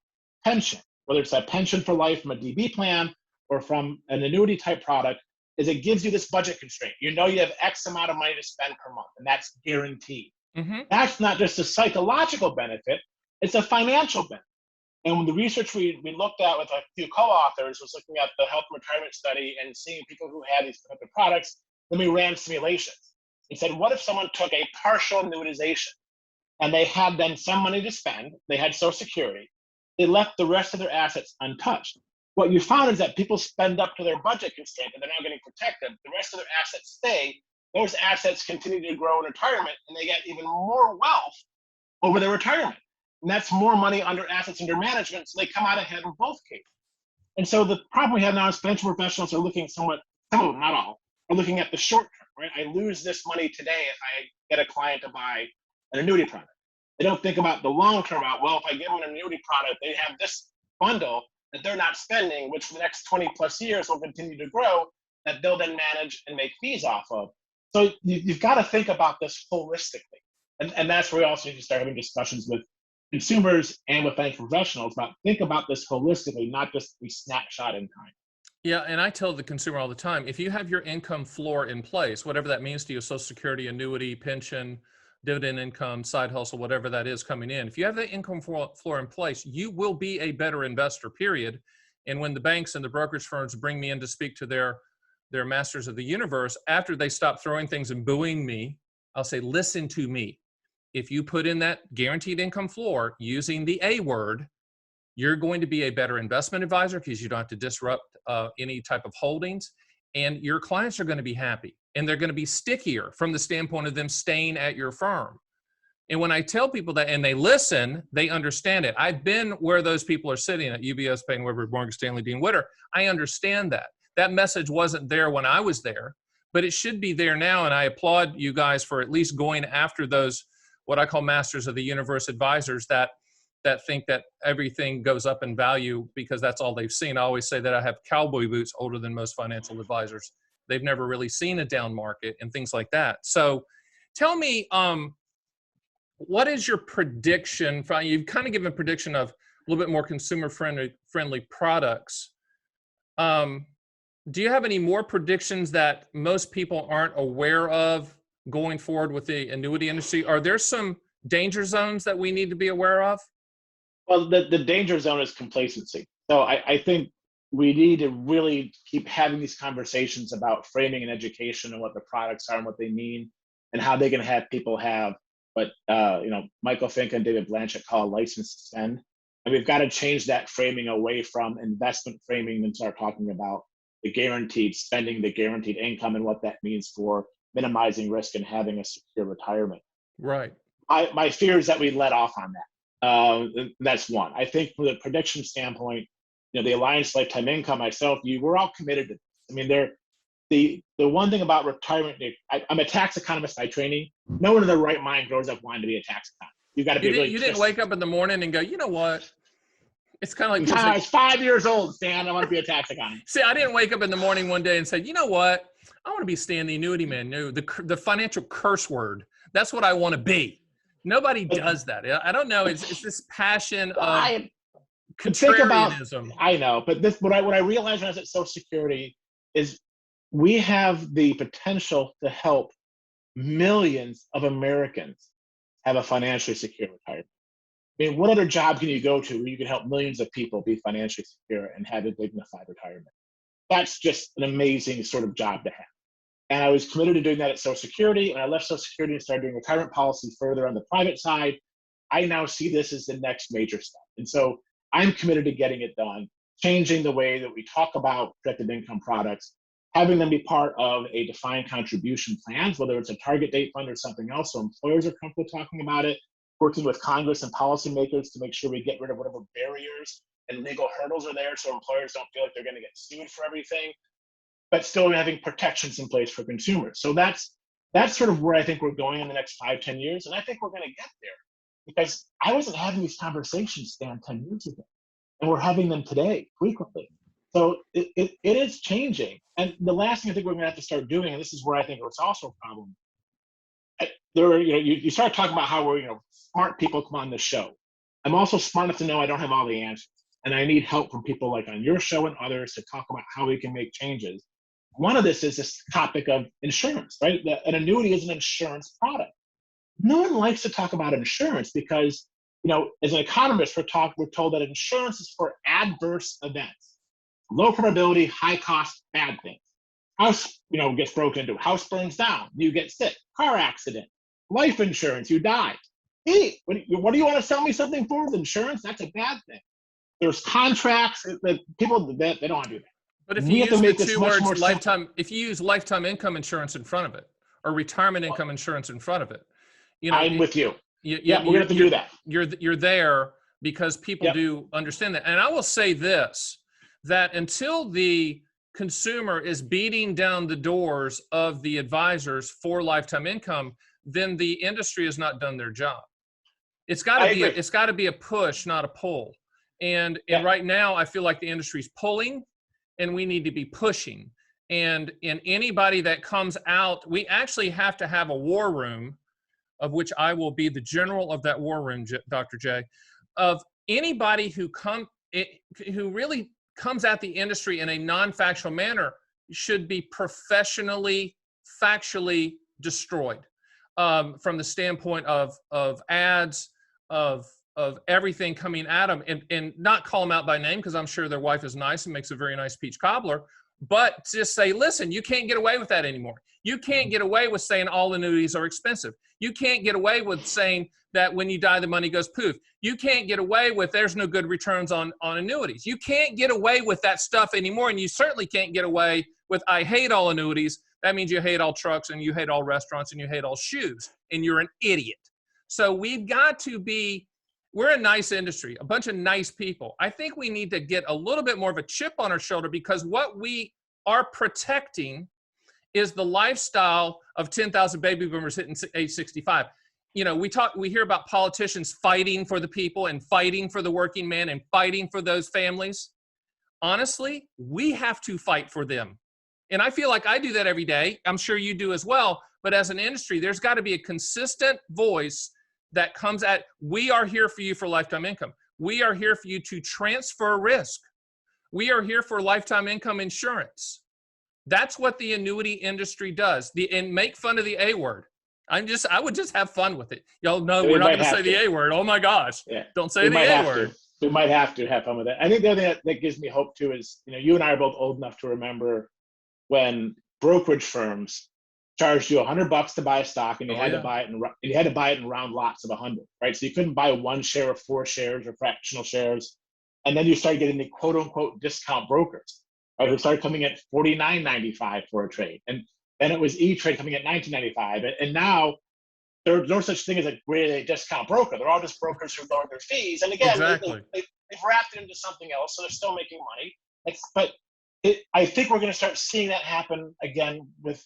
pension, whether it's a pension for life from a DB plan or from an annuity type product, is it gives you this budget constraint. You know you have X amount of money to spend per month, and that's guaranteed. Mm-hmm. That's not just a psychological benefit, it's a financial benefit. And the research we looked at with a few co-authors was looking at the health and retirement study and seeing people who had these type of products. Then we ran simulations and said, what if someone took a partial annuitization and they had then some money to spend, they had Social Security, they left the rest of their assets untouched. What you found is that people spend up to their budget constraint and they're now getting protected. The rest of their assets stay. Those assets continue to grow in retirement and they get even more wealth over their retirement. And that's more money under assets under management, so they come out ahead in both cases. And so the problem we have now is financial professionals are looking somewhat, some of them, not all, are looking at the short term, right? I lose this money today if I get a client to buy an annuity product. They don't think about the long term about, well, if I give them an annuity product, they have this bundle that they're not spending, which for the next 20 plus years will continue to grow, that they'll then manage and make fees off of. So you've got to think about this holistically. And that's where we also need to start having discussions with consumers and with financial professionals about think about this holistically, not just a snapshot in time. Yeah, and I tell the consumer all the time, if you have your income floor in place, whatever that means to you, Social Security, annuity, pension, dividend income, side hustle, whatever that is coming in, if you have the income floor in place, you will be a better investor, period. And when the banks and the brokerage firms bring me in to speak to their masters of the universe, after they stop throwing things and booing me, I'll say, listen to me. If you put in that guaranteed income floor using the A word, you're going to be a better investment advisor because you don't have to disrupt any type of holdings, and your clients are going to be happy and they're going to be stickier from the standpoint of them staying at your firm. And when I tell people that and they listen, they understand it. I've been where those people are sitting at UBS, Payne Weber, Morgan Stanley, Dean Witter. I understand that. That message wasn't there when I was there, but it should be there now. And I applaud you guys for at least going after those what I call masters of the universe advisors that think that everything goes up in value because that's all they've seen. I always say that I have cowboy boots older than most financial advisors. They've never really seen a down market and things like that. So tell me, what is your prediction? You've kind of given a prediction of a little bit more consumer friendly products. Do you have any more predictions that most people aren't aware of going forward with the annuity industry? Are there some danger zones that we need to be aware of? Well, the danger zone is complacency. So I think we need to really keep having these conversations about framing and education and what the products are and what they mean and how they can have people have what Michael Fink and David Blanchett call a license to spend. And we've got to change that framing away from investment framing and start talking about the guaranteed spending, the guaranteed income, and what that means for minimizing risk and having a secure retirement. Right. My fear is that we let off on that. That's one. I think from the prediction standpoint, the Alliance Lifetime Income, myself, we're all committed to this. I mean, the one thing about retirement, I'm a tax economist by training. No one in their right mind grows up wanting to be a tax economist. You've got to be You didn't wake up in the morning and go, you know what? It's kind of like I was 5 years old, Stan. I want to be a tax economist. See, I didn't wake up in the morning one day and say, you know what? I want to be Stan the Annuity Man. No, the financial curse word. That's what I want to be. Nobody does that. I don't know. It's this passion of contrarianism. I know, but what I realized when I was at Social Security is we have the potential to help millions of Americans have a financially secure retirement. I mean, what other job can you go to where you can help millions of people be financially secure and have a dignified retirement? That's just an amazing sort of job to have. And I was committed to doing that at Social Security. And I left Social Security and started doing retirement policy further on the private side. I now see this as the next major step. And so I'm committed to getting it done, changing the way that we talk about protected income products, having them be part of a defined contribution plans, whether it's a target date fund or something else, so employers are comfortable talking about it, working with Congress and policymakers to make sure we get rid of whatever barriers and legal hurdles are there so employers don't feel like they're going to get sued for everything. but still having protections in place for consumers. So that's sort of where I think we're going in the next 5-10 years. And I think we're going to get there because I wasn't having these conversations, Stan, 10 years ago. And we're having them today frequently. So it is changing. And the last thing I think we're going to have to start doing, and this is where I think it's also a problem, you start talking about how we're, smart people come on this show. I'm also smart enough to know I don't have all the answers. And I need help from people like on your show and others to talk about how we can make changes. One of this is this topic of insurance, right? An annuity is an insurance product. No one likes to talk about insurance because, as an economist, we're told that insurance is for adverse events, low probability, high cost, bad things. House, gets broken into, house burns down, you get sick, car accident, life insurance, you die. Hey, what do you want to sell me something for with insurance? That's a bad thing. There's contracts that people they don't want to do that. But if you use the two words lifetime, if you use lifetime income insurance in front of it, or retirement income insurance in front of it, I'm with you. We're gonna have to do that. You're there because people do understand that. And I will say this, that until the consumer is beating down the doors of the advisors for lifetime income, then the industry has not done their job. It's got to be a push, not a pull. And right now, I feel like the industry's pulling, and we need to be pushing. And anybody that comes out, we actually have to have a war room, of which I will be the general of that war room, Dr. J, of anybody who really comes at the industry in a non-factual manner should be professionally, factually destroyed, from the standpoint of ads, of everything coming at them, and not call them out by name, because I'm sure their wife is nice and makes a very nice peach cobbler, but just say, listen, you can't get away with that anymore. You can't get away with saying all annuities are expensive. You can't get away with saying that when you die, the money goes poof. You can't get away with there's no good returns on annuities. You can't get away with that stuff anymore, and you certainly can't get away with I hate all annuities. That means you hate all trucks, and you hate all restaurants, and you hate all shoes, and you're an idiot. So we've got to be, we're a nice industry, a bunch of nice people. I think we need to get a little bit more of a chip on our shoulder, because what we are protecting is the lifestyle of 10,000 baby boomers hitting age 65. We hear about politicians fighting for the people and fighting for the working man and fighting for those families. Honestly, we have to fight for them. And I feel like I do that every day. I'm sure you do as well. But as an industry, there's got to be a consistent voice that comes at, we are here for you for lifetime income. We are here for you to transfer risk. We are here for lifetime income insurance. That's what the annuity industry does. And make fun of the A word. I would just have fun with it. Y'all know we're not going to say the A word. Oh my gosh. Yeah. Don't say the A word. We might have to have fun with it. I think the other thing that gives me hope too is, you and I are both old enough to remember when brokerage firms charged you $100 to buy a stock, and you had to buy it in round lots of 100, right? So you couldn't buy one share of 4 shares or fractional shares. And then you started getting the quote unquote discount brokers, right? Who started coming at $49.95 for a trade. And then it was E-Trade coming at $19.95. And now there's no such thing as a discount broker. They're all just brokers who lowered their fees. And again, they've wrapped it into something else, so they're still making money. I think we're going to start seeing that happen again with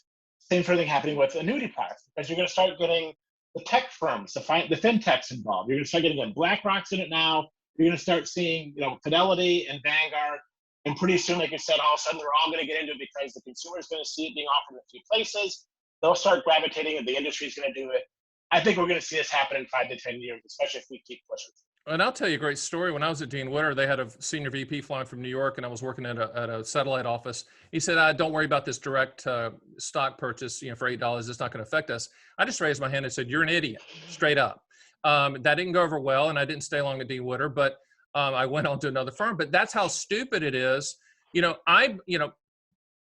same sort of thing happening with annuity products, because you're going to start getting the tech firms, the fintechs involved. You're going to start getting BlackRock's in it now. You're going to start seeing, Fidelity and Vanguard. And pretty soon, like I said, all of a sudden they're all going to get into it because the consumer is going to see it being offered in a few places. They'll start gravitating, and the industry is going to do it. I think we're going to see this happen in 5 to 10 years, especially if we keep pushing. And I'll tell you a great story. When I was at Dean Witter, they had a senior VP flying from New York, and I was working at a satellite office. He said, don't worry about this direct stock purchase, for $8. It's not going to affect us. I just raised my hand and said, you're an idiot, straight up. That didn't go over well, and I didn't stay long at Dean Witter, but I went on to another firm. But that's how stupid it is.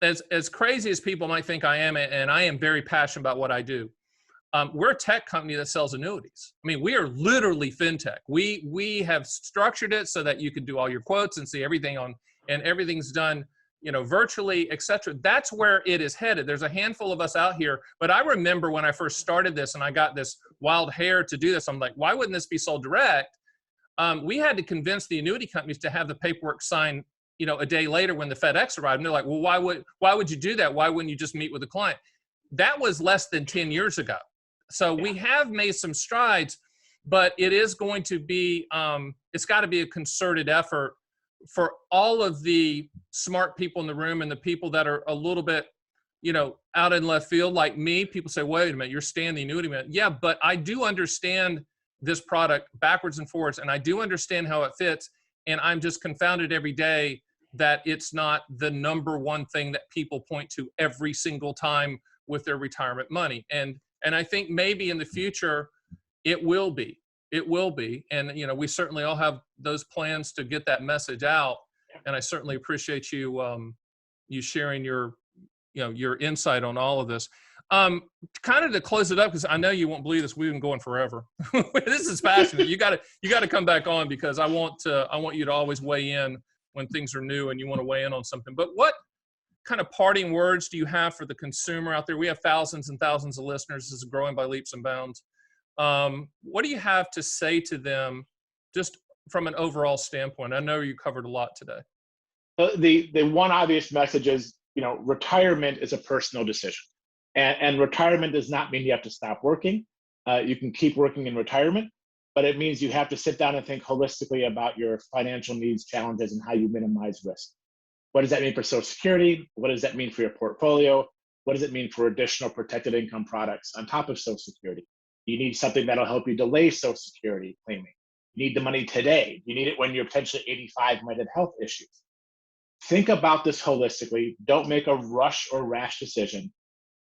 As crazy as people might think I am, and I am very passionate about what I do, we're a tech company that sells annuities. I mean, we are literally fintech. We have structured it so that you can do all your quotes and see everything and everything's done, virtually, et cetera. That's where it is headed. There's a handful of us out here, but I remember when I first started this and I got this wild hair to do this, I'm like, why wouldn't this be sold direct? We had to convince the annuity companies to have the paperwork signed a day later when the FedEx arrived, and they're like, well, why would you do that? Why wouldn't you just meet with the client? That was less than 10 years ago. So we have made some strides, but it is going to be, it's got to be a concerted effort for all of the smart people in the room and the people that are a little bit, out in left field like me. People say, wait a minute, you're Stan the Annuity Man. Yeah, but I do understand this product backwards and forwards, and I do understand how it fits. And I'm just confounded every day that it's not the number one thing that people point to every single time with their retirement money. And I think maybe in the future, it will be. And, we certainly all have those plans to get that message out. And I certainly appreciate you, you sharing your insight on all of this. Kind of to close it up, because I know you won't believe this, we've been going forever. This is passionate. You got to come back on, because I want you to always weigh in when things are new and you want to weigh in on something. But what kind of parting words do you have for the consumer out there? We have thousands and thousands of listeners. This is growing by leaps and bounds. What do you have to say to them, just from an overall standpoint? I know you covered a lot today. The one obvious message is, retirement is a personal decision. And retirement does not mean you have to stop working. You can keep working in retirement, but it means you have to sit down and think holistically about your financial needs, challenges, and how you minimize risk. What does that mean for Social Security? What does that mean for your portfolio? What does it mean for additional protected income products on top of Social Security? You need something that'll help you delay Social Security claiming. You need the money today. You need it when you're potentially 85, might have health issues. Think about this holistically. Don't make a rush or rash decision.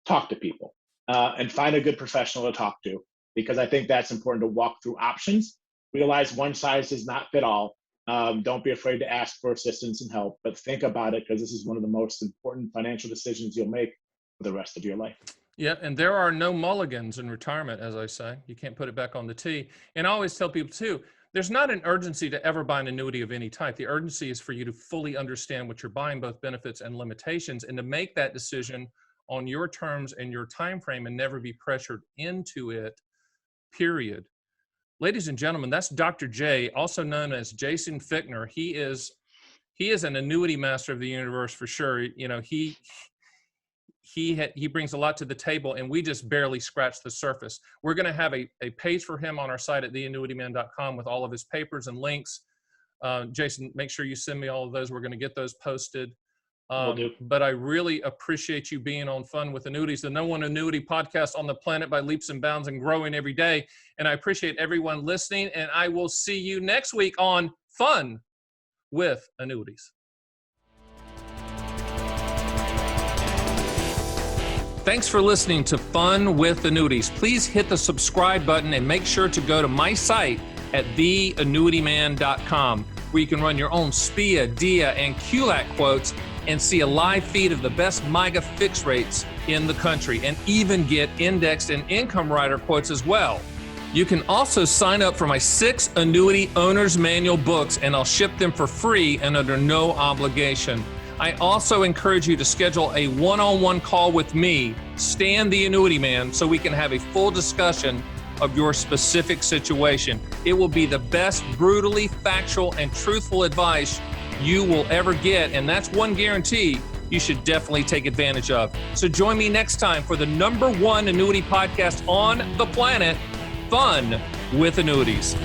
Talk to people and find a good professional to talk to, because I think that's important to walk through options. Realize one size does not fit all. Don't be afraid to ask for assistance and help, but think about it, because this is one of the most important financial decisions you'll make for the rest of your life. Yeah, and there are no mulligans in retirement, as I say. You can't put it back on the tee. And I always tell people too, there's not an urgency to ever buy an annuity of any type. The urgency is for you to fully understand what you're buying, both benefits and limitations, and to make that decision on your terms and your time frame and never be pressured into it, period. Ladies and gentlemen, that's Dr. J, also known as Jason Fichtner. He is an annuity master of the universe for sure. He brings a lot to the table, and we just barely scratched the surface. We're going to have a page for him on our site at theannuityman.com with all of his papers and links. Jason, make sure you send me all of those. We're going to get those posted. But I really appreciate you being on Fun with Annuities, the #1 annuity podcast on the planet by leaps and bounds and growing every day. And I appreciate everyone listening, and I will see you next week on Fun with Annuities. Thanks for listening to Fun with Annuities. Please hit the subscribe button and make sure to go to my site at theannuityman.com, where you can run your own SPIA, DIA, and QLAC quotes and see a live feed of the best MIGA fixed rates in the country, and even get indexed and income rider quotes as well. You can also sign up for my 6 annuity owner's manual books, and I'll ship them for free and under no obligation. I also encourage you to schedule a one-on-one call with me, Stan the Annuity Man, so we can have a full discussion of your specific situation. It will be the best brutally factual and truthful advice you will ever get, and that's one guarantee you should definitely take advantage of. So join me next time for the #1 annuity podcast on the planet, Fun with Annuities.